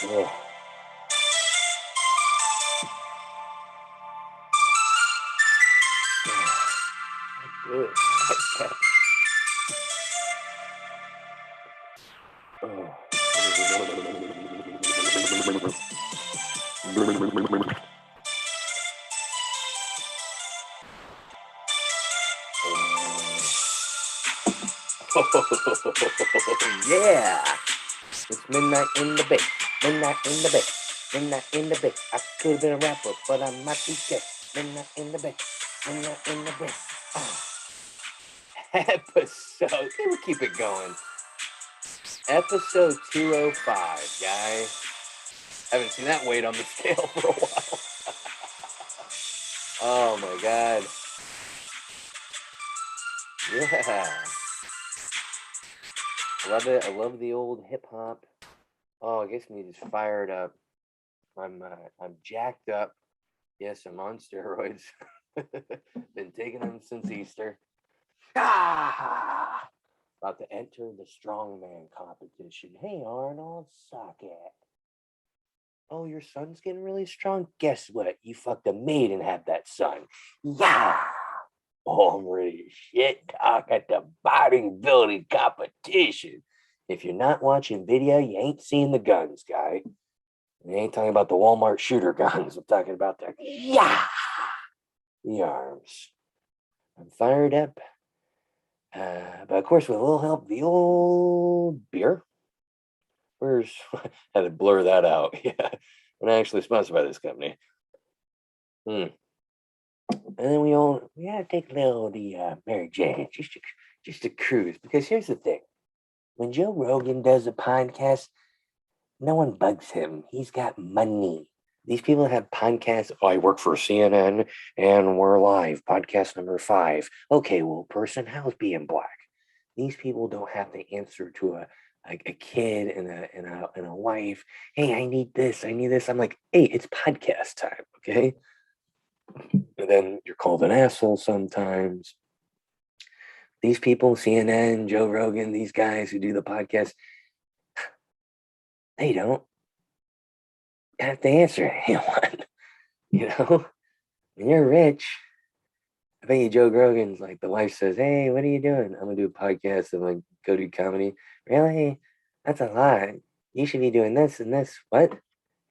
Ugh. Good. Okay. Yeah. It's midnight in the bay. Midnight in the bay. Midnight in the bay. I could have been a rapper, but I'm not DJ. Midnight in the bay. Midnight in the bay. Oh. Episode. We'll keep it going. Episode 205, guys. Haven't seen that weight on the scale for a while. Oh my god. Yeah. Love it. I love the old hip hop. Oh, it gets me just fired up. I'm jacked up. Yes, I'm on steroids. Been taking them since Easter. Ah! About to enter the strongman competition. Hey Arnold, suck it. Oh, your son's getting really strong? Guess what? You fucked a maid and had that son. Yeah. Oh, I'm ready to shit talk at the bodybuilding competition. If you're not watching video, you ain't seeing the guns, guy. We ain't talking about the Walmart shooter guns. I'm talking about the arms. I'm fired up. But of course, with a little help, the old beer. Where's had to blur that out? Yeah, we're not actually sponsored by this company. And then we gotta take a little Mary Jane just to cruise, because here's the thing: when Joe Rogan does a podcast, no one bugs him. He's got money. These people have podcasts. Oh, I work for CNN and we're live. Podcast number 5. Okay, well, person, how's being black? These people don't have to answer to a kid and a wife. Hey, I need this. I need this. I'm like, hey, it's podcast time. Okay. And then you're called an asshole sometimes. These people, CNN, Joe Rogan, these guys who do the podcast, they don't have to answer anyone. You know, when you're rich, I bet you Joe Rogan's like, the wife says, hey, what are you doing? I'm gonna do a podcast and like go do comedy. Really? That's a lot. You should be doing this and this. What?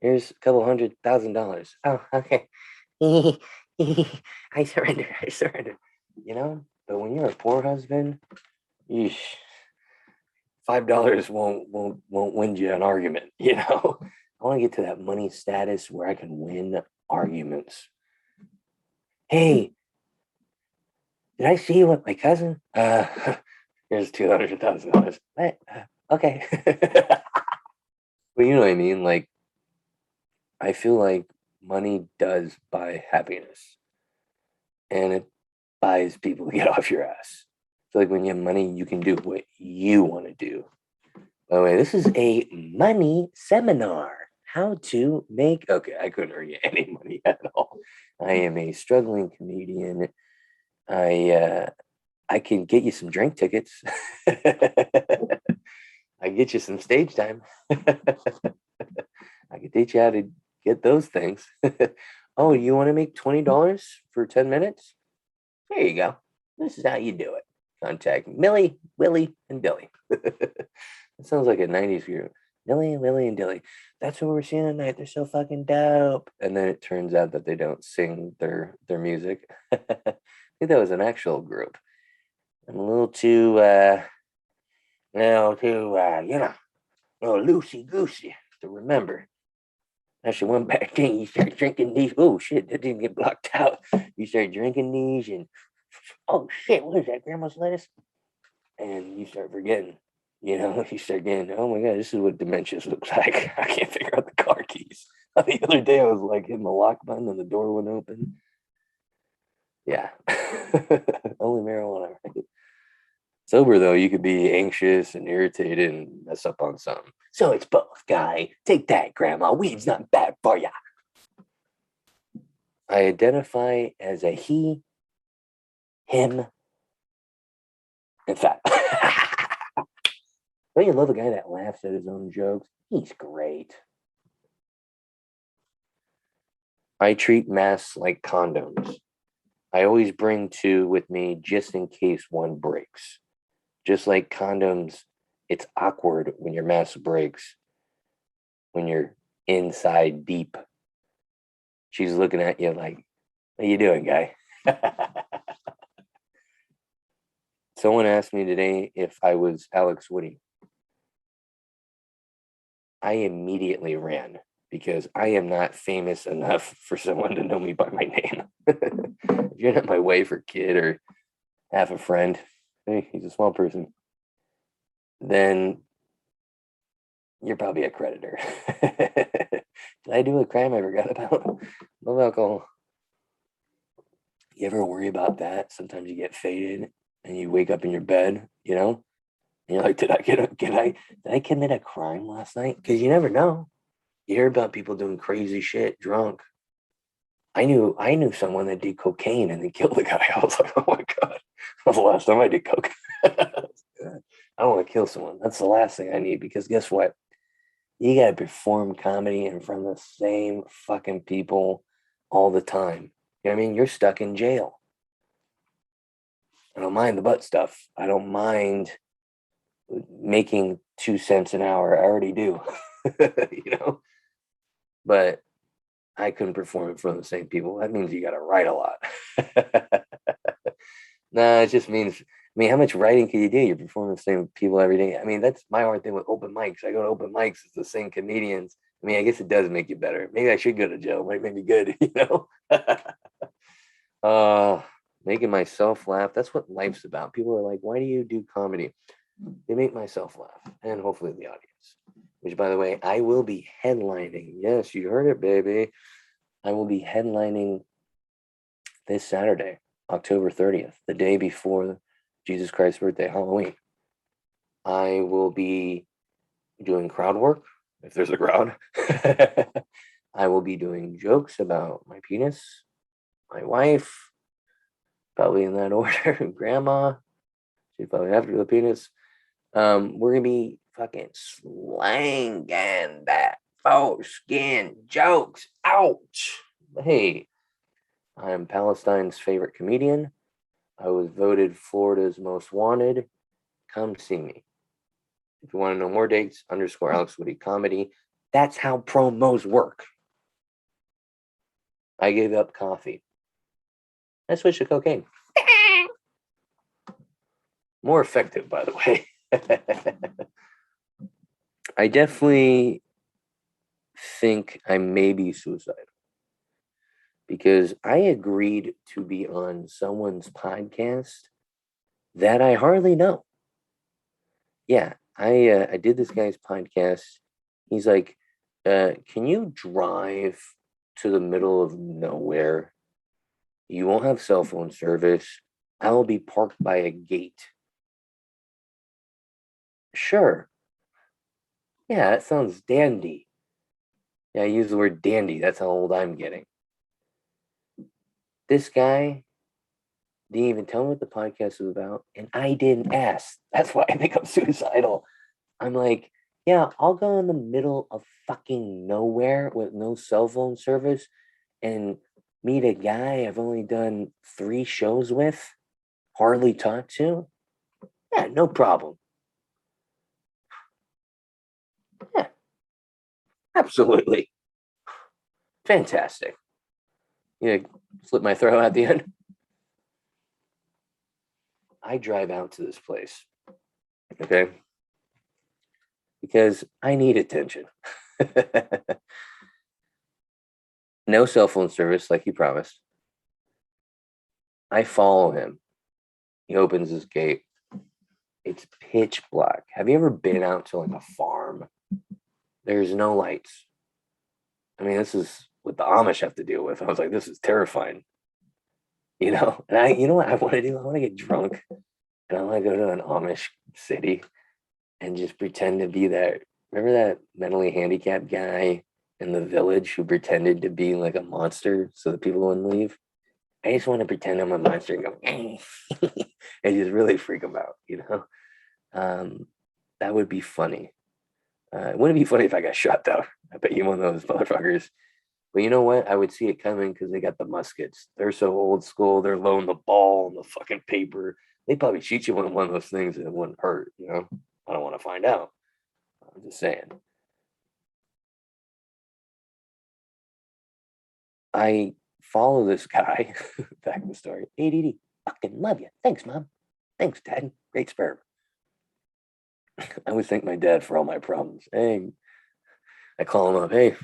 Here's a couple $100,000. Oh, okay. I surrender. I surrender. You know? But when you're a poor husband, yeesh, $5 won't win you an argument, you know? I want to get to that money status where I can win arguments. Hey, did I see you with my cousin? Here's $200,000. What? Okay. Well, you know what I mean? Like, I feel like money does buy happiness, and it buys people to get off your ass. I feel like when you have money, you can do what you want to do. By the way, this is a money seminar. How to make, okay, I couldn't earn you any money at all. I am a struggling comedian. I can get you some drink tickets. I get you some stage time. I can teach you how to get those things. Oh, you want to make $20 for 10 minutes? There you go. This is how you do it. Contact Millie, Willie, and Billy. It sounds like a 90s group. Millie, Willie, and Dilly. That's what we're seeing tonight. They're so fucking dope. And then it turns out that they don't sing their music. I think that was an actual group. I'm a little too loosey goosey to remember. Actually, one bad thing, you start drinking these. Oh shit, that didn't get blocked out. You start drinking these, and oh shit, what is that? Grandma's lettuce? And you start forgetting. You know, you start getting, oh my god, this is what dementia looks like. I can't figure out the car keys. The other day, I was like hitting the lock button, and the door wouldn't open. Yeah, only marijuana, right? Sober, though, you could be anxious and irritated and mess up on something. So it's both, guy. Take that, Grandma. Weed's not bad for ya. I identify as a he, him, and fat. Don't you love a guy that laughs at his own jokes? He's great. I treat masks like condoms. I always bring two with me just in case one breaks. Just like condoms, it's awkward when your mask breaks, when you're inside deep. She's looking at you like, what are you doing, guy? Someone asked me today if I was Alex Woody. I immediately ran because I am not famous enough for someone to know me by my name. If you're not my wife or kid or half a friend, hey, he's a small person, then you're probably a creditor. Did I do a crime I forgot about? Love alcohol. You ever worry about that? Sometimes you get faded and you wake up in your bed, and you're like, did I commit a crime last night? Because you never know. You hear about people doing crazy shit drunk. I knew someone that did cocaine and they killed the guy. I was like, oh my God. That was the last time I did coke. I don't want to kill someone. That's the last thing I need because guess what? You got to perform comedy in front of the same fucking people all the time. You know what I mean? You're stuck in jail. I don't mind the butt stuff. I don't mind making 2 cents an hour. I already do, but I couldn't perform in front of the same people. That means you got to write a lot. Nah, it just means, how much writing can you do? You're performing the same people every day. That's my hard thing with open mics. I go to open mics, it's the same comedians. I guess it does make you better. Maybe I should go to jail. Might make me good, uh, making myself laugh. That's what life's about. People are like, why do you do comedy? They make myself laugh and hopefully the audience, which by the way, I will be headlining. Yes, you heard it, baby. I will be headlining this Saturday, October 30th, the day before Jesus Christ's birthday, Halloween. I will be doing crowd work, if there's a crowd. I will be doing jokes about my penis, my wife, probably in that order, grandma, she's probably after the penis. We're going to be fucking slanging that faux skin jokes. Ouch. Hey, I am Palestine's favorite comedian. I was voted Florida's most wanted. Come see me. If you want to know more dates, _Alex Woody comedy. That's how promos work. I gave up coffee. I switched to cocaine. More effective, by the way. I definitely think I may be suicidal because I agreed to be on someone's podcast that I hardly know. Yeah, I did this guy's podcast. He's like, can you drive to the middle of nowhere? You won't have cell phone service. I will be parked by a gate. Sure. Yeah, that sounds dandy. Yeah, I use the word dandy. That's how old I'm getting. This guy didn't even tell me what the podcast was about, and I didn't ask. That's why I think I'm suicidal. I'm like, yeah, I'll go in the middle of fucking nowhere with no cell phone service and meet a guy I've only done 3 shows with, hardly talked to. Yeah, no problem. Yeah, absolutely. Fantastic. You know, slip my throat at the end. I drive out to this place, okay? Because I need attention. No cell phone service, like he promised. I follow him. He opens his gate. It's pitch black. Have you ever been out to like a farm? There's no lights. This is what the Amish have to deal with. I was like, this is terrifying. And you know what I want to do? I want to get drunk and I want to go to an Amish city and just pretend to be that. Remember that mentally handicapped guy in the village who pretended to be like a monster so the people wouldn't leave? I just want to pretend I'm a monster and go, and just really freak them out. That would be funny. It wouldn't be funny if I got shot though. I bet you one of those motherfuckers But you know what? I would see it coming because they got the muskets. They're so old school. They're loading the ball and the fucking paper. They probably shoot you with one of those things and it wouldn't hurt. I don't want to find out. I'm just saying. I follow this guy. Back in the story. ADD. Fucking love you. Thanks, mom. Thanks, dad. Great sperm. I always thank my dad for all my problems. Hey, I call him up. Hey,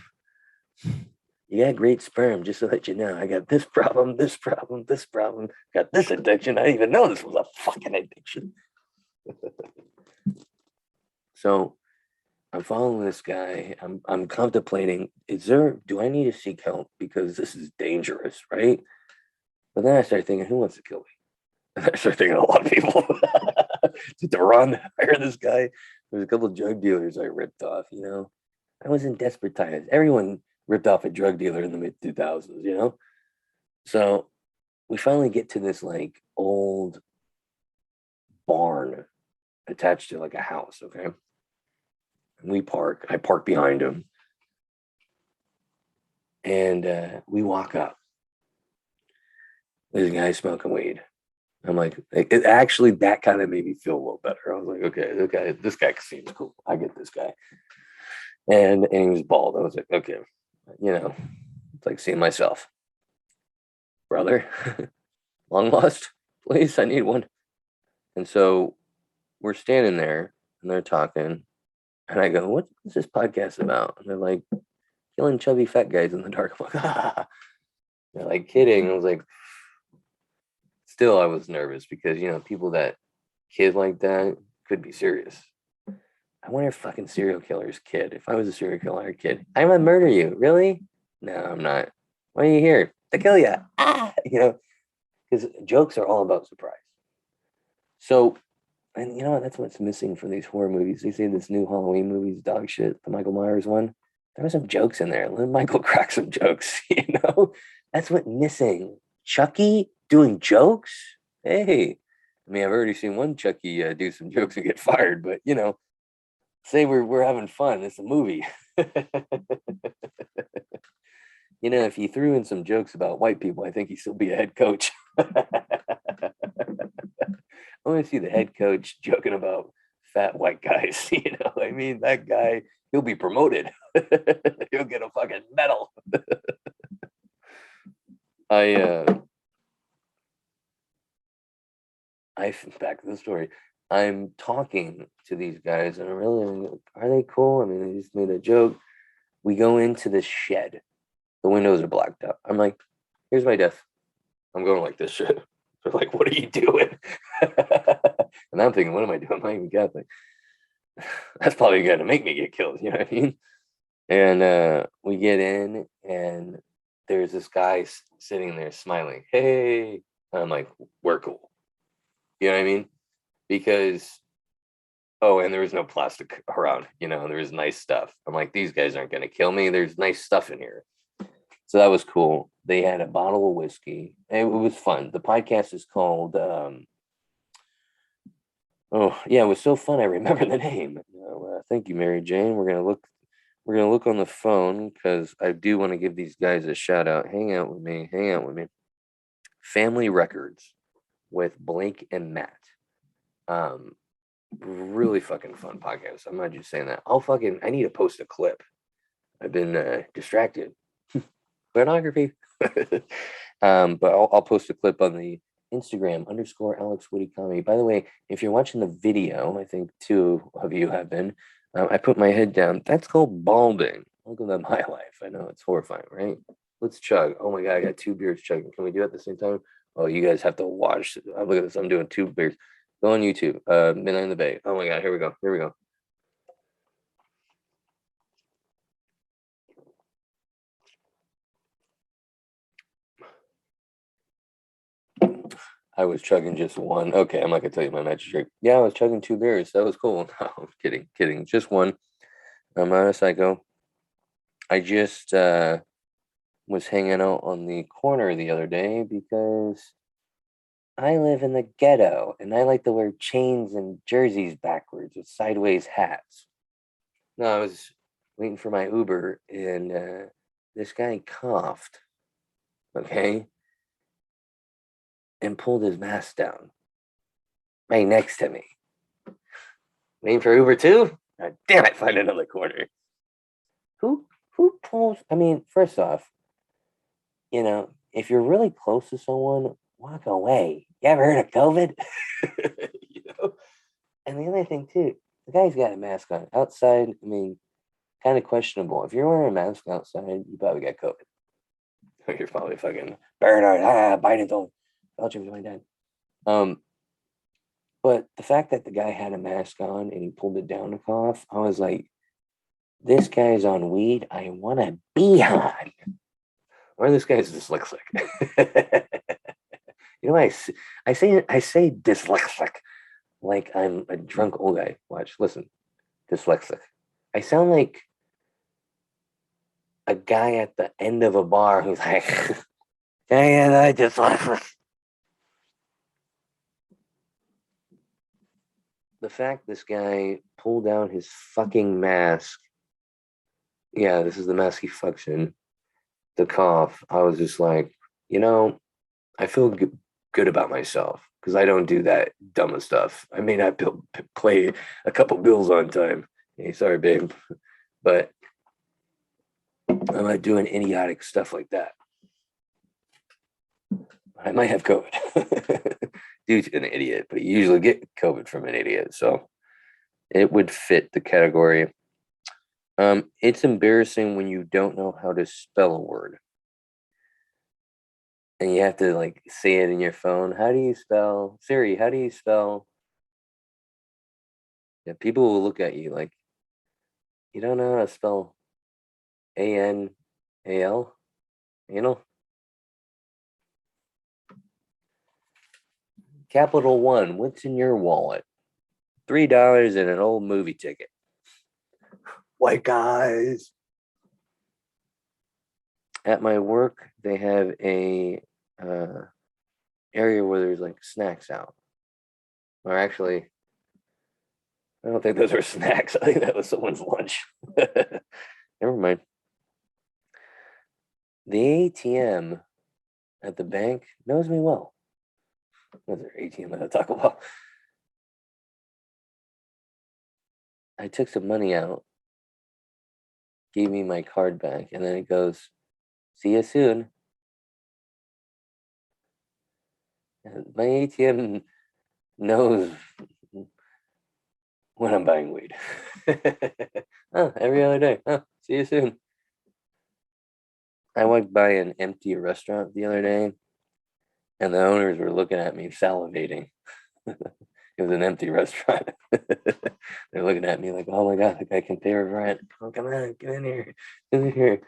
you got great sperm, just to let you know. I got this problem, this problem, this problem. Got this addiction. I didn't even know this was a fucking addiction. So I'm following this guy. I'm contemplating, do I need to seek help? Because this is dangerous, right? But then I started thinking, who wants to kill me? And I started thinking a lot of people. To run, hire this guy. There's a couple of drug dealers I ripped off, I was in desperate times. Everyone ripped off a drug dealer in the mid 2000s. So we finally get to this like old barn attached to like a house, okay? And I park behind him. And we walk up. There's a guy smoking weed. I'm like, it actually, that kind of made me feel a little better. I was like, okay, this guy seems cool. I get this guy. And he was bald. I was like, okay, it's like seeing myself. Brother, long lost, please, I need one. And so we're standing there and they're talking. And I go, what's this podcast about? And they're like, killing chubby fat guys in the dark. I'm like, ah. They're like kidding. I was like, still, I was nervous because, people that kid like that could be serious. I wonder if fucking serial killers kid. If I was a serial killer kid, I'm gonna murder you. Really? No, I'm not. Why are you here? To kill you. Ah, because jokes are all about surprise. So, and you know what? That's what's missing from these horror movies. They say this new Halloween movie's dog shit, the Michael Myers one. There were some jokes in there. Let Michael crack some jokes, That's what's missing. Chucky doing jokes? Hey. I mean, I've already seen one Chucky do some jokes and get fired, but say we're having fun. It's a movie. If he threw in some jokes about white people, I think he'd still be a head coach. I want to see the head coach joking about fat white guys. I mean, that guy, he'll be promoted. He'll get a fucking medal. Back to the story. I'm talking to these guys and I'm really, are they cool? I mean, they just made a joke. We go into this shed. The windows are blacked out. I'm like, here's my death. I'm going like this shit. They're like, what are you doing? And I'm thinking, what am I doing? I'm not even Catholic. That's probably going to make me get killed. You know what I mean? And we get in and there's this guy sitting there smiling. Hey. And I'm like, we're cool. You know what I mean? Because, and there was no plastic around, there was nice stuff. I'm like, these guys aren't going to kill me. There's nice stuff in here. So that was cool. They had a bottle of whiskey. It was fun. The podcast is called, it was so fun. I remember the name. Thank you, Mary Jane. We're going to look on the phone because I do want to give these guys a shout out. Hang out with me. Family Records with Blake and Matt. Really fucking fun podcast. I'm not just saying that. I need to post a clip. I've been distracted. Pornography. But I'll post a clip on the Instagram _Alex Woody Comedy. By the way, if you're watching the video, I think two of you have been. I put my head down. That's called balding. Welcome to my life. I know it's horrifying, right? Let's chug. Oh my god, I got 2 beers chugging. Can we do it at the same time? Oh, you guys have to watch. Look at this. I'm doing 2 beers. Go on YouTube. Midnight in the Bay. Oh my god, here we go. I was chugging just one. Okay, I'm not gonna tell you my magic trick. Yeah, I was chugging 2 beers. That was cool. No, I'm kidding. Just one. I'm not a psycho. I just was hanging out on the corner the other day because I live in the ghetto and I like to wear chains and jerseys backwards with sideways hats. No, I was waiting for my Uber and this guy coughed, okay, and pulled his mask down right next to me. Waiting for Uber too? God damn it, find another corner. Who pulls? I mean, first off, if you're really close to someone, walk away. You ever heard of COVID? you know? And the other thing too, the guy's got a mask on outside. I mean, kind of questionable. If you're wearing a mask outside, you probably got COVID. You're probably fucking Bernard. Biden told Fauci was my dad. But the fact that the guy had a mask on and he pulled it down to cough, I was like, this guy's on weed. I want to be on. Or this guy's dyslexic. I say dyslexic like I'm a drunk old guy. Watch, listen, dyslexic. I sound like a guy at the end of a bar who's like, "Hey, I dyslexic." The fact this guy pulled down his fucking mask. Yeah, this is the mask he fucks in. The cough. I was just like, I feel good about myself because I don't do that dumb stuff. I may not play a couple bills on time. Hey, sorry, babe, but I'm not doing idiotic stuff like that. I might have COVID due to an idiot, but you usually get COVID from an idiot, so it would fit the category. It's embarrassing when you don't know how to spell a word. And you have to like say it in your phone. How do you spell Siri? How do you spell? Yeah, people will look at you like you don't know how to spell ANAL. Capital One. What's in your wallet? $3 and an old movie ticket. White guys. At my work, they have a area where there's like snacks out. Or actually, I don't think those are snacks. I think that was someone's lunch. Never mind. The ATM at the bank knows me well. What's their ATM at Taco Bell? I took some money out, gave me my card back, and then it goes, "See you soon." And my ATM knows when I'm buying weed. Oh, every other day. Oh, see you soon. I walked by an empty restaurant the other day, and the owners were looking at me salivating. It was an empty restaurant. They're looking at me like, "Oh my god, the guy can pay rent. Oh, come on, get in here, get in here."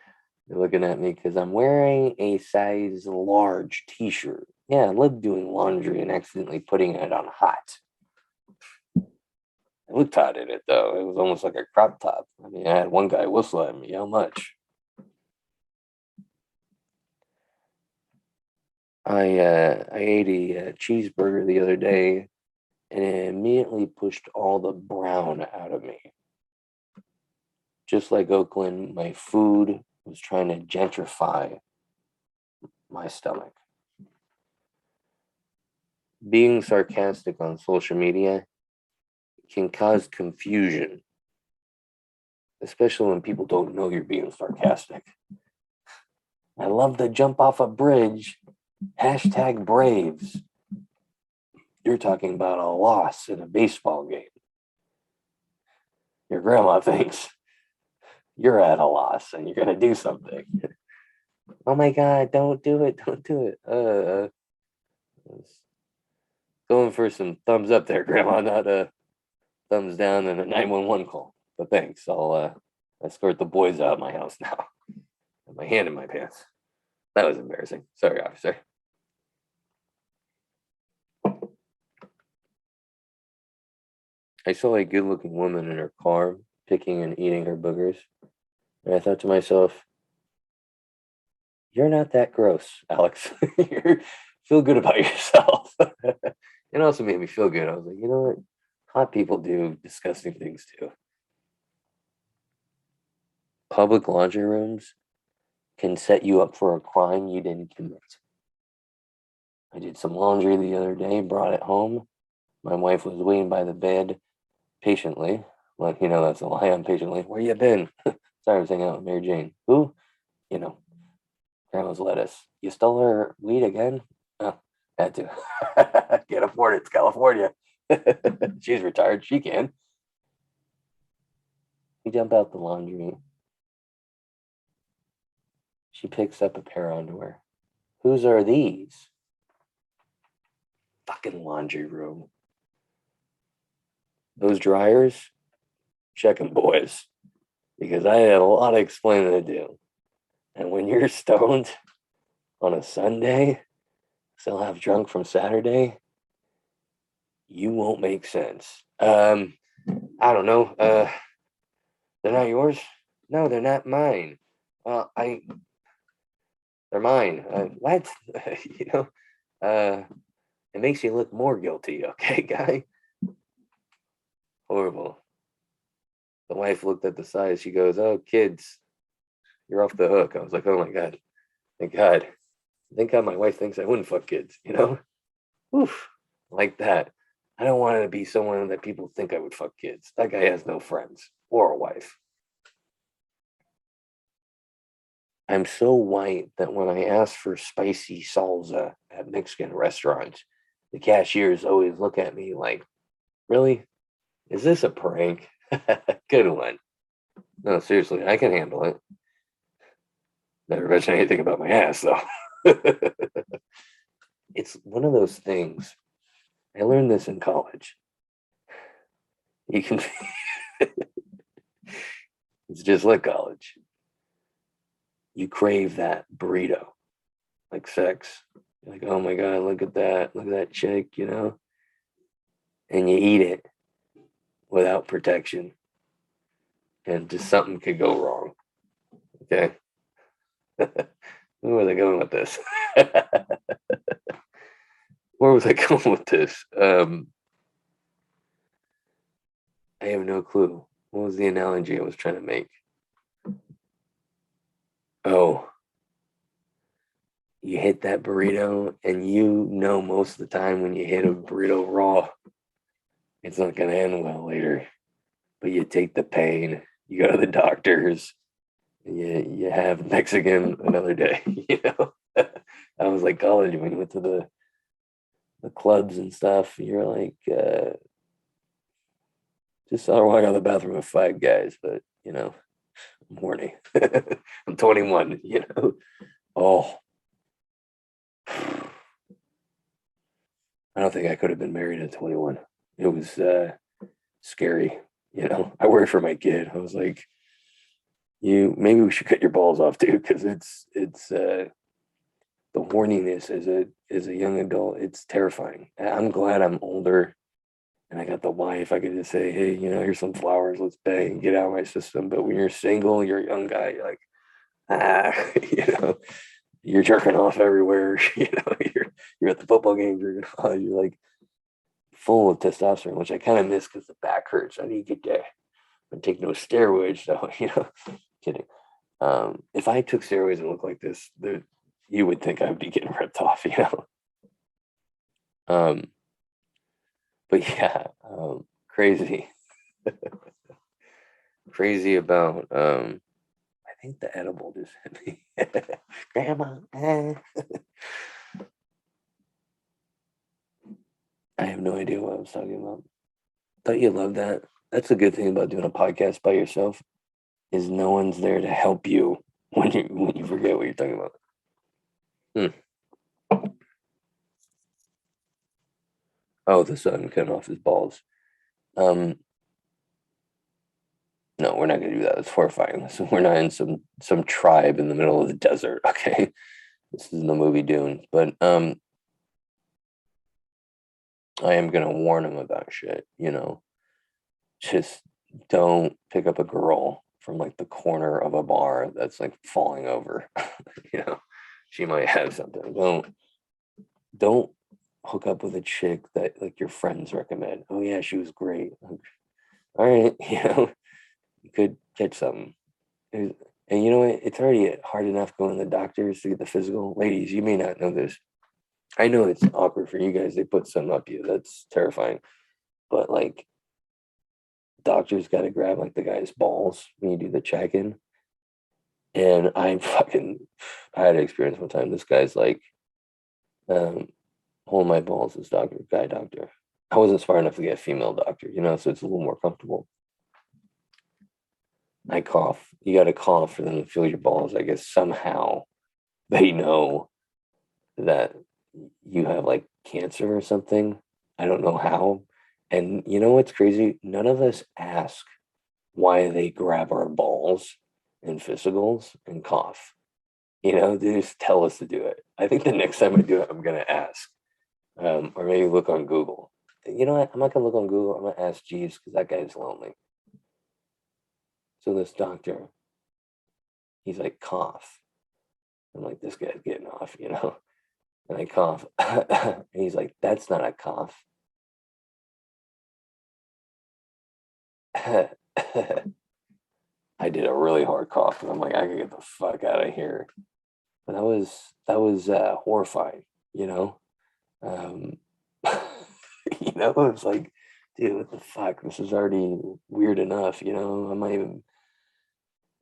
They're looking at me because I'm wearing a size large T-shirt. Yeah, I love doing laundry and accidentally putting it on hot. I looked hot in it though. It was almost like a crop top. I mean, I had one guy whistle at me. How much? I ate a cheeseburger the other day, and it immediately pushed all the brown out of me. Just like Oakland, my food was trying to gentrify my stomach. Being sarcastic on social media can cause confusion, especially when people don't know you're being sarcastic. I love to jump off a bridge. Hashtag Braves. You're talking about a loss in a baseball game. Your grandma thinks you're at a loss and you're going to do something. Oh my God, don't do it. Don't do it. Going for some thumbs up there, grandma, not a thumbs down and a 911 call. But thanks. I'll escort the boys out of my house now. With my hand in my pants. That was embarrassing. Sorry, officer. I saw a good looking woman in her car picking and eating her boogers. And I thought to myself, you're not that gross, Alex. You feel good about yourself. It also made me feel good. I was like, you know what? Hot people do disgusting things too. Public laundry rooms can set you up for a crime you didn't commit. I did some laundry the other day, brought it home. My wife was waiting by the bed patiently. Well, that's a lie. I'm patiently. Where you been? Sorry, I was hanging out with Mary Jane. Who? You know, Grandma's lettuce. You stole her weed again? Oh, had to. Can't afford it. It's California. She's retired. She can. We dump out the laundry. She picks up a pair of underwear. Whose are these? Fucking laundry room. Those dryers? Check 'em, boys. Because I had a lot of explaining to do. And when you're stoned on a Sunday, still have drunk from Saturday, you won't make sense. I don't know. They're not yours? No, they're not mine. Well, they're mine. What? you know, it makes you look more guilty, okay, guy? Horrible. The wife looked at the size. She goes, "Oh, kids, you're off the hook." I was like, "Oh my God, thank God. Thank God my wife thinks I wouldn't fuck kids, Oof, like that. I don't want to be someone that people think I would fuck kids. That guy has no friends or a wife. I'm so white that when I ask for spicy salsa at Mexican restaurants, the cashiers always look at me like, really? Is this a prank? Good one. No, seriously, I can handle it. Never mention anything about my ass, though. It's one of those things. I learned this in college. You can, it's just like college. You crave that burrito, like sex. You're like, oh my God, look at that chick, and you eat it without protection, and just something could go wrong. Okay. Where was I going with this? Where was I going with this? I have no clue. What was the analogy I was trying to make? Oh, you hit that burrito, and most of the time when you hit a burrito raw, it's not going to end well later. But you take the pain, you go to the doctors, and you have Mexican another day. I was like college when you went to the clubs and stuff. You're like, just I don't want to go to the bathroom with five guys, but I'm horny. I'm 21. Oh, I don't think I could have been married at 21. It was scary. I worried for my kid. I was like, maybe we should cut your balls off too, because it's the horniness as a young adult. It's terrifying. I'm glad I'm older and I got the wife. I could just say, hey, here's some flowers. Let's bang, get out of my system. But when you're single, you're a young guy. You're like, you're jerking off everywhere. You're at the football game jerking off. You're like full of testosterone, which I kind of miss because the back hurts. I need to get there. I take no steroids, so kidding. If I took steroids and looked like this, you would think I would be getting ripped off. Um, but yeah, crazy, crazy about. I think the edible just hit me, Grandma. I have no idea what I was talking about. Thought you love that. That's a good thing about doing a podcast by yourself is no one's there to help you when you forget what you're talking about. Oh, the sun cutting off his balls. Um, no, we're not gonna do that. It's horrifying. So we're not in some tribe in the middle of the desert. Okay, this is the movie Dune, but I am gonna warn him about shit. Just don't pick up a girl from like the corner of a bar that's like falling over. you know, she might have something. Don't hook up with a chick that like your friends recommend. Oh yeah, she was great. All right, you could catch something. And you know what? It's already hard enough going to the doctors to get the physical. Ladies, you may not know this. I know it's awkward for you guys. They put something up you. That's terrifying. But like doctors got to grab like the guy's balls when you do the check-in. And I had an experience one time. This guy's like, um, holding my balls, this guy doctor. I wasn't smart enough to get a female doctor, so it's a little more comfortable. I cough. You got to cough for them to feel your balls. I guess somehow they know that you have like cancer or something. I don't know how. And you know what's crazy? None of us ask why they grab our balls in physicals and cough. They just tell us to do it. I think the next time I do it, I'm gonna ask, or maybe look on Google. You know what? I'm not gonna look on Google. I'm gonna ask Jeeves because that guy's lonely. So this doctor, he's like cough. I'm like, this guy's getting off, and I cough, and he's like, that's not a cough. I did a really hard cough, and I'm like, I can get the fuck out of here. But that was horrifying, you know. Um, it was like, dude, what the fuck? This is already weird enough, I'm not even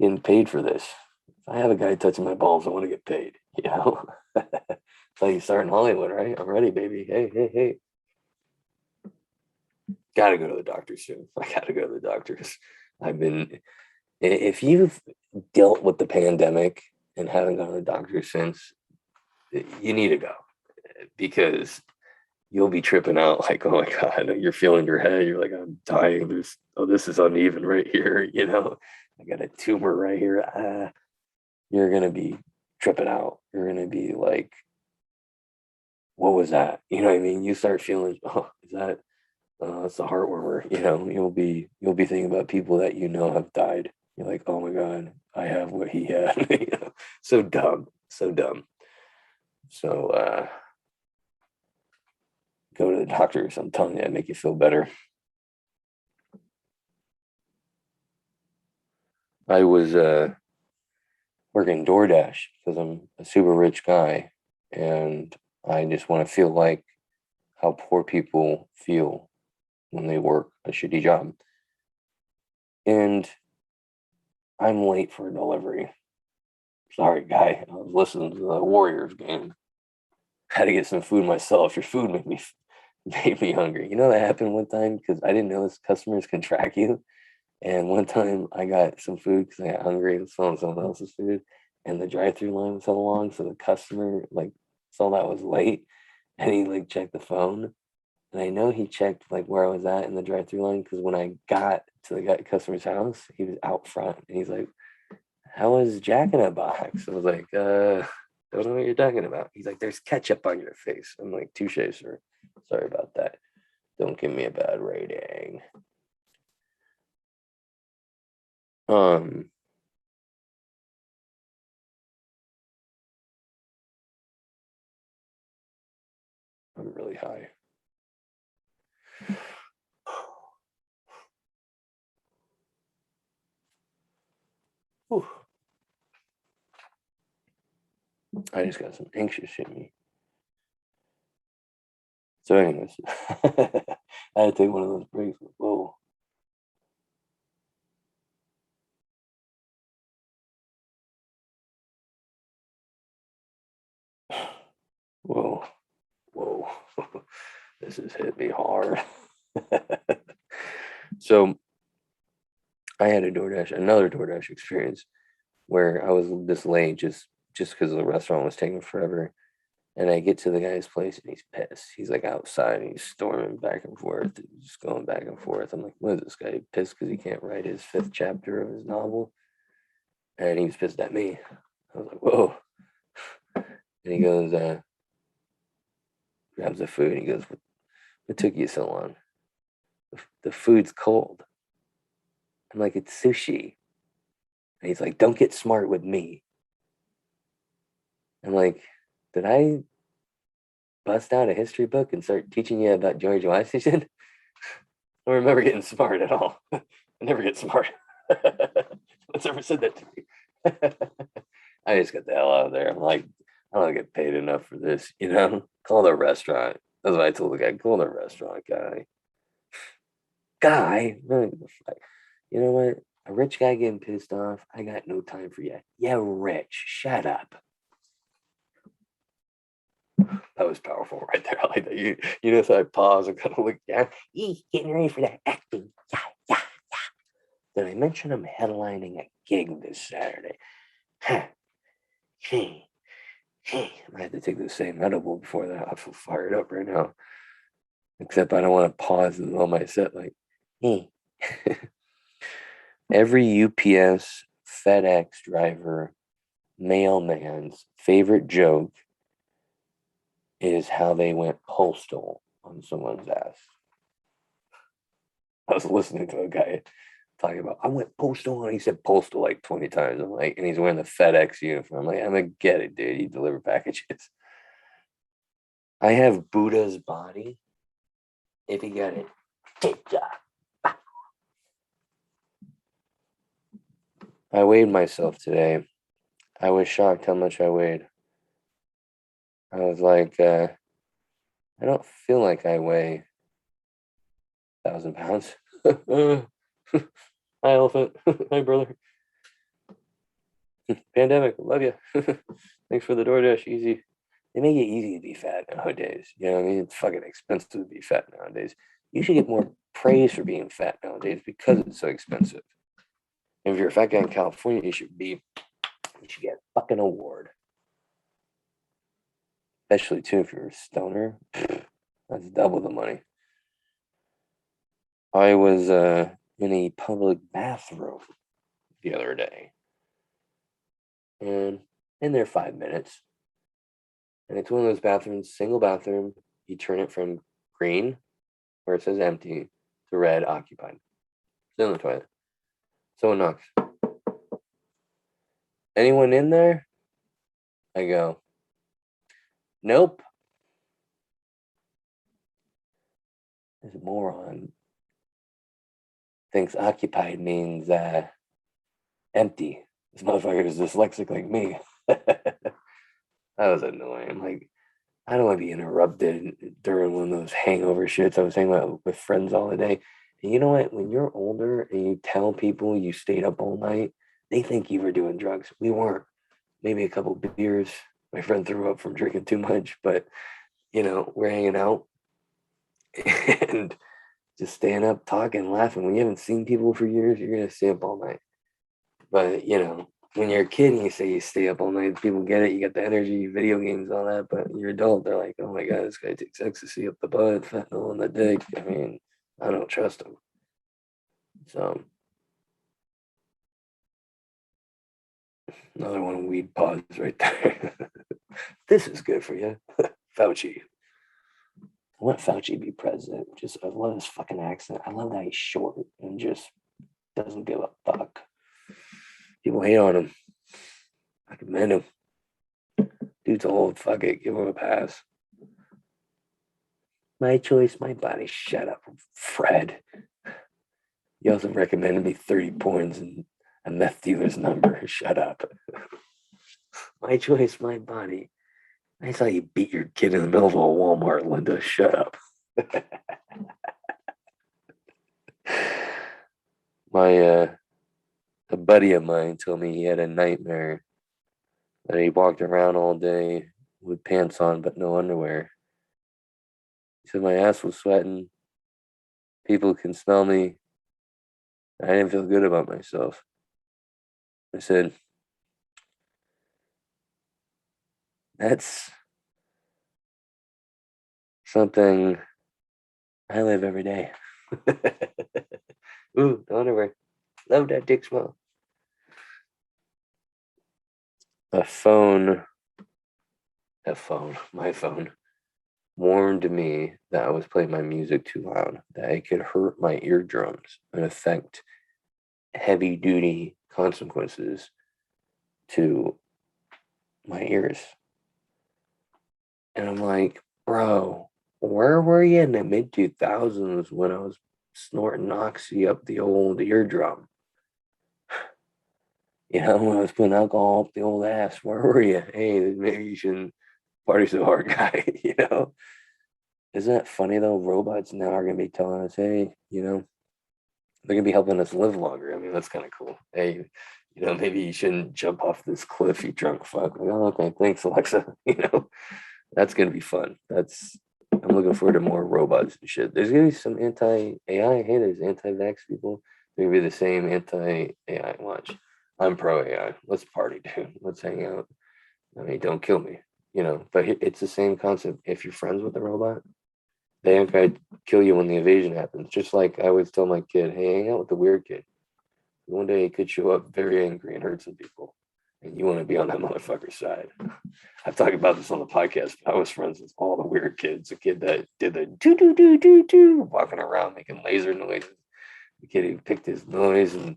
getting paid for this. If I have a guy touching my balls, I want to get paid, Like you start in Hollywood, right? I'm ready, baby. Hey, hey, hey. Gotta go to the doctor soon. I gotta go to the doctors. If you've dealt with the pandemic and haven't gone to the doctor since, you need to go because you'll be tripping out like, oh my God, you're feeling your head. You're like, I'm dying. This is uneven right here. I got a tumor right here. You're going to be tripping out. You're going to be like, what was that? You know what I mean? You start feeling, oh, is that, it's a heartwarmer. You'll be thinking about people that have died. You're like, oh my God, I have what he had. So dumb, so dumb. So go to the doctors. I'm telling you, make you feel better. I was working DoorDash because I'm a super rich guy, and I just want to feel like how poor people feel when they work a shitty job. And I'm late for a delivery. Sorry, guy. I was listening to the Warriors game. Had to get some food myself. Your food made me hungry. That happened one time because I didn't know customers can track you. And one time I got some food because I got hungry and saw someone else's food, and the drive-through line was so long. So the customer like saw that I was late, and he like checked the phone, and I know he checked like where I was at in the drive-through line because when I got to the customer's house, he was out front, and he's like, "How was Jack in a Box?" I was like, "Don't know what you're talking about." He's like, "There's ketchup on your face." I'm like, "Touche, sir. Sorry about that. Don't give me a bad rating." Um, I'm really high. Whew. I just got some anxious in me. So, anyways, I had to take one of those breaks. Whoa, whoa, whoa. This has hit me hard. So, I had another DoorDash experience where I was this late just because the restaurant was taking forever. And I get to the guy's place and he's pissed. He's like outside and he's storming back and forth, just going back and forth. I'm like, what is this guy pissed because he can't write his fifth chapter of his novel? And he was pissed at me. I was like, whoa. And he goes, grabs the food. And he goes, what took you so long? The food's cold. I'm like, it's sushi. And he's like, don't get smart with me. I'm like, did I bust out a history book and start teaching you about George Washington? I don't remember getting smart at all. I never get smart. What's ever said that to me? I just got the hell out of there. I'm like, I don't get paid enough for this, you know? Call the restaurant. That's what I told the guy. Call the restaurant guy. Guy? You know what? A rich guy getting pissed off. I got no time for you. Yeah, rich. Shut up. That was powerful right there. I like that. You know, so I pause and kind of look down. Getting ready for that acting. Yeah, yeah. Did I mention I'm headlining a gig this Saturday? I had to take the same edible before that. I feel fired up right now. Except I don't want to pause in the middle of my set like, hey. Every UPS, FedEx driver, mailman's favorite joke is how they went postal on someone's ass. I was listening to a guy talking about, I went postal, and he said postal like 20 times. I'm like, and he's wearing the FedEx uniform. I'm like, I'm gonna get it, dude. You deliver packages. I have Buddha's body. If you get it, take job. I weighed myself today. I was shocked how much I weighed. I was like, I don't feel like I weigh 1,000 pounds. Hi, elephant. Hi, brother. Pandemic. Love you. Thanks for the DoorDash. Easy. They make it easy to be fat nowadays. You know what I mean? It's fucking expensive to be fat nowadays. You should get more praise for being fat nowadays because it's so expensive. And if you're a fat guy in California, you should get a fucking award. Especially too if you're a stoner. That's double the money. I was in a public bathroom the other day. And in there 5 minutes. And it's one of those bathrooms, single bathroom. You turn it from green, where it says empty, to red, occupied. Still in the toilet. Someone knocks. Anyone in there? I go, nope. This moron thinks occupied means empty. This motherfucker is dyslexic like me. That was annoying. I'm like, I don't want to be interrupted during one of those hangover shits I was hanging out with friends all the day. And you know what? When you're older and you tell people you stayed up all night, they think you were doing drugs. We weren't. Maybe a couple beers. My friend threw up from drinking too much, but you know, we're hanging out and just staying up, talking, laughing. When you haven't seen people for years, you're gonna stay up all night. But you know, when you're a kid and you say you stay up all night, people get it. You got the energy, video games, all that. But you're adult, they're like, oh my god, this guy takes ecstasy up the butt, fentanyl on the dick. I mean, I don't trust him. So another one of weed pods right there. This is good for you, Fauci. I want Fauci to be president. Just I love his fucking accent. I love that he's short and just doesn't give a fuck. People hate on him. I commend him. Dude's old. Fuck it. Give him a pass. My choice, my body. Shut up, Fred. You also recommended me 30 points and a meth dealer's number. Shut up. My choice, my body. I saw you beat your kid in the middle of a Walmart, Linda. Shut up. A buddy of mine told me he had a nightmare that he walked around all day with pants on but no underwear. He said my ass was sweating. People can smell me. I didn't feel good about myself. I said, that's something I live every day. Ooh, the underwear. Love that dick smell. My phone warned me that I was playing my music too loud, that it could hurt my eardrums and affect heavy duty consequences to my ears. And I'm like, bro, where were you in the mid 2000s when I was snorting oxy up the old eardrum? When I was putting alcohol up the old ass, where were you? Hey, maybe you shouldn't party so hard, guy. Isn't that funny though? Robots now are gonna be telling us, hey, they're gonna be helping us live longer. I mean, that's kind of cool. Hey, maybe you shouldn't jump off this cliff, you drunk fuck. Like, oh, okay, thanks, Alexa. That's gonna be fun. I'm looking forward to more robots and shit. There's gonna be some anti-AI. Hey, there's anti-vax people. They're gonna be the same anti-AI. Watch. I'm pro AI. Let's party, dude. Let's hang out. I mean, don't kill me. But it's the same concept. If you're friends with a robot, they ain't gonna kill you when the invasion happens. Just like I always tell my kid, hey, hang out with the weird kid. One day he could show up very angry and hurt some people. And you want to be on that motherfucker's side. I've talked about this on the podcast. I was friends with all the weird kids. The kid that did the do do do do do walking around making laser noises. The kid who picked his nose in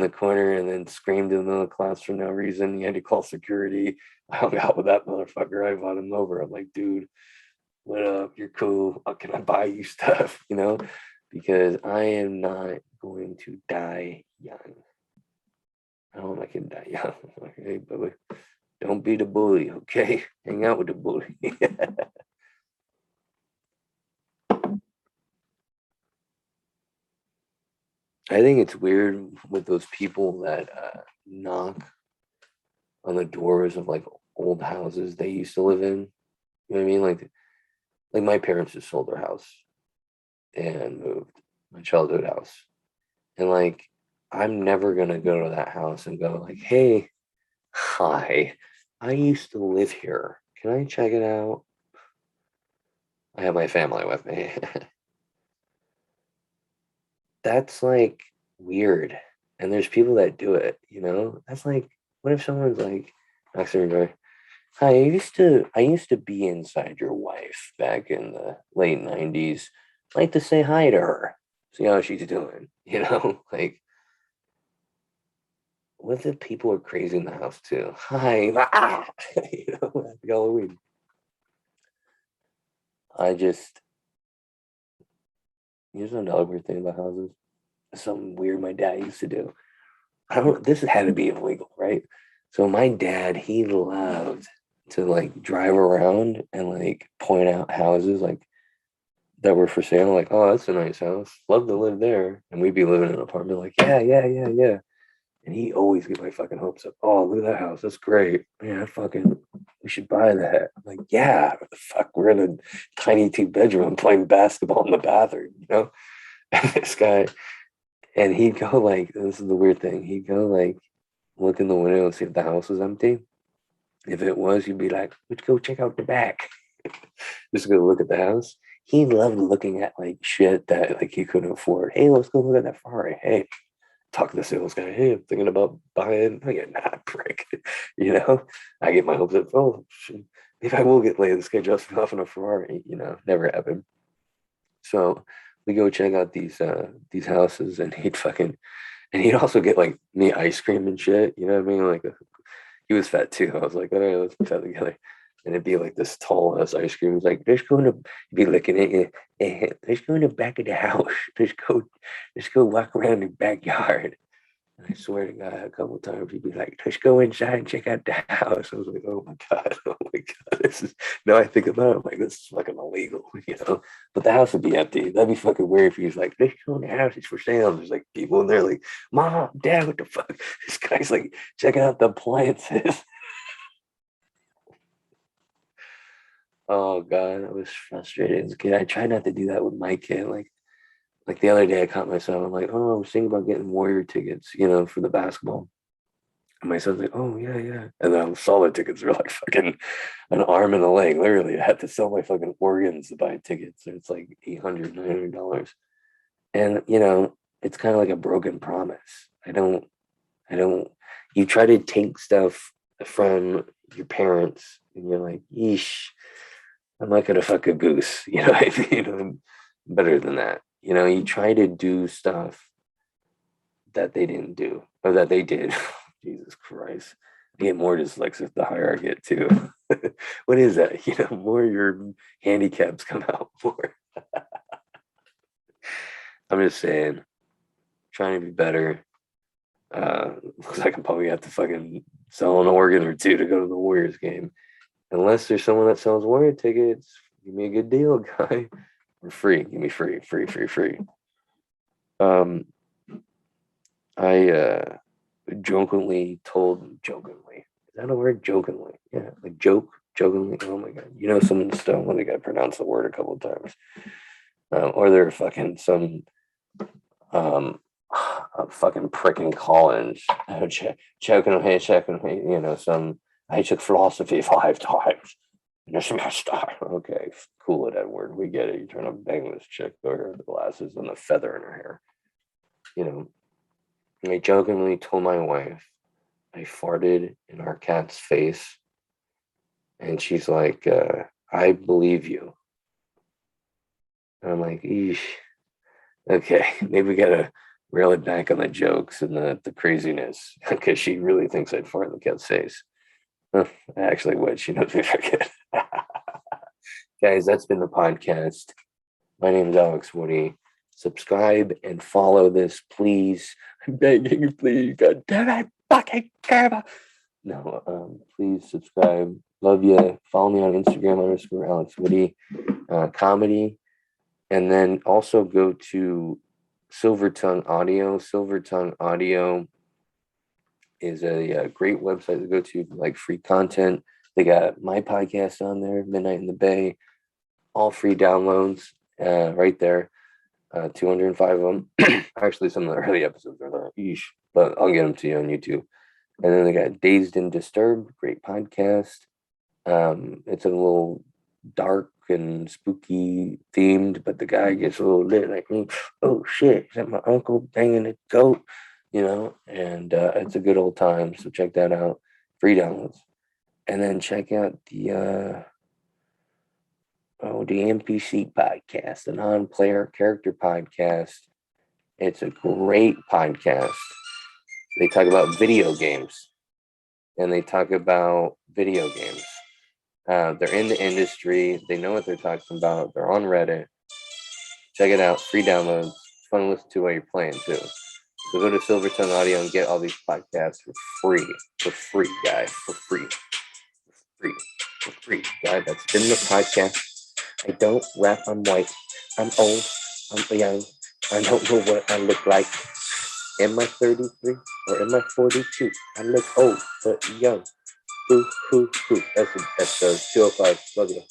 the corner and then screamed in the middle of class for no reason. He had to call security. I hung out with that motherfucker. I bought him over. I'm like, dude, what up? You're cool. Can I buy you stuff? Because I am not going to die young. I don't want my kid to die young. Like, hey, Bubba, don't be the bully, okay? Hang out with the bully. I think it's weird with those people that knock on the doors of like old houses they used to live in. You know what I mean? Like my parents just sold their house and moved, my childhood house. And like I'm never gonna go to that house and go like, hey, hi, I used to live here. Can I check it out? I have my family with me. That's like weird. And there's people that do it. That's like, what if someone's like, knocks on your door, hi, I used to be inside your wife back in the late 90s. I'd like to say hi to her. See how she's doing. Like what if people are crazy in the house too? Hi, happy Halloween. I just Here's another weird thing about houses. Something weird my dad used to do. I don't This had to be illegal, right? So my dad, he loved to like drive around and like point out houses like that were for sale. Like, oh, that's a nice house. Love to live there. And we'd be living in an apartment, like, yeah, yeah, yeah, yeah. And he always get my fucking hopes up. Oh, look at that house. That's great. Man, we should buy that. I'm like, yeah, what the fuck? We're in a tiny two-bedroom playing basketball in the bathroom. And this guy, and he'd go like, this is the weird thing. He'd go like, look in the window and see if the house was empty. If it was, he'd be like, let's go check out the back. Just go look at the house. He loved looking at like shit that like he couldn't afford. Hey, let's go look at that Ferrari. Hey, talk to the sales guy. Hey, I'm thinking about buying. I get nah, prick. I get my hopes up. Oh, shit. Maybe I will get laid. This guy just off in a Ferrari. Never happened. So we go check out these houses, and he'd also get like me ice cream and shit. You know what I mean? Like he was fat too. I was like, all right, let's be fat together. And it'd be like this tall ass ice cream. He's like, let's go in the, he'd be looking at you. Let's go in the back of the house. Let's go walk around the backyard. And I swear to God, a couple of times he'd be like, let's go inside and check out the house. I was like, oh my God, oh my God. Now I think about it, I'm like, this is fucking illegal. But the house would be empty. That'd be fucking weird if he was like, let's go in the house, it's for sale. There's like people in there like, Mom, Dad, what the fuck? This guy's like checking out the appliances. Oh God, I was frustrated as a kid. I try not to do that with my kid. Like the other day, I caught myself. I'm like, oh, I was thinking about getting Warrior tickets, for the basketball. And my son's like, oh yeah, yeah. And then I saw the tickets were like fucking an arm and a leg. Literally, I had to sell my fucking organs to buy tickets. And it's like $800, $900. And it's kind of like a broken promise. I don't. You try to take stuff from your parents, and you're like, yeesh, I'm not gonna fuck a goose. What I mean? I'm better than that. You try to do stuff that they didn't do or that they did. Jesus Christ. I get more dyslexic the higher I get too. What is that? More your handicaps come out more. I'm just saying, trying to be better. Looks like I'm probably have to fucking sell an organ or two to go to the Warriors game. Unless there's someone that sells Warrior tickets, give me a good deal, guy. Or free. Give me free. Um, I jokingly. Is that a word? Jokingly. Yeah, like jokingly. Oh my god. You know someone's stoned when they got to pronounce the word a couple of times. Or they're fucking some a fucking prick in college. Checking me, some I took philosophy 5 times in a semester. Okay, cool it, Edward. We get it. You're trying to bang this chick over the glasses and the feather in her hair. You know, I jokingly told my wife I farted in our cat's face, and she's like, I believe you. And I'm like, eesh, okay, maybe we gotta reel it back on the jokes and the craziness because she really thinks I'd fart in the cat's face. I actually would. She knows me very good. Guys, that's been the podcast. My name is Alex Woody. Subscribe and follow this, please. I'm begging you, please. God damn it, fucking karma. No, please subscribe. Love you. Follow me on Instagram _Alex Woody comedy. And then also go to Silver Tongue Audio. Silver Tongue Audio is a great website to go to for like free content. They got my podcast on there, Midnight in the Bay, all free downloads right there. 205 of them. Actually, some of the early episodes are there, eesh, but I'll get them to you on YouTube. And then they got Dazed and Disturbed, great podcast. It's a little dark and spooky themed, but the guy gets a little lit like me. Oh shit, is that my uncle banging a goat? And it's a good old time. So check that out. Free downloads. And then check out the NPC podcast, the non-player character podcast. It's a great podcast. They talk about video games. And they talk about video games. They're in the industry. They know what they're talking about. They're on Reddit. Check it out. Free downloads. It's fun to listen to while you're playing too. So go to Silver Tongue Audio and get all these podcasts for free. For free, guys. For free. For free. Guys, that's been the podcast. I don't rap. I'm white. I'm old. I'm young. I don't know what I look like. Am I 33 or am I 42? I look old but young. That's 205. Love you.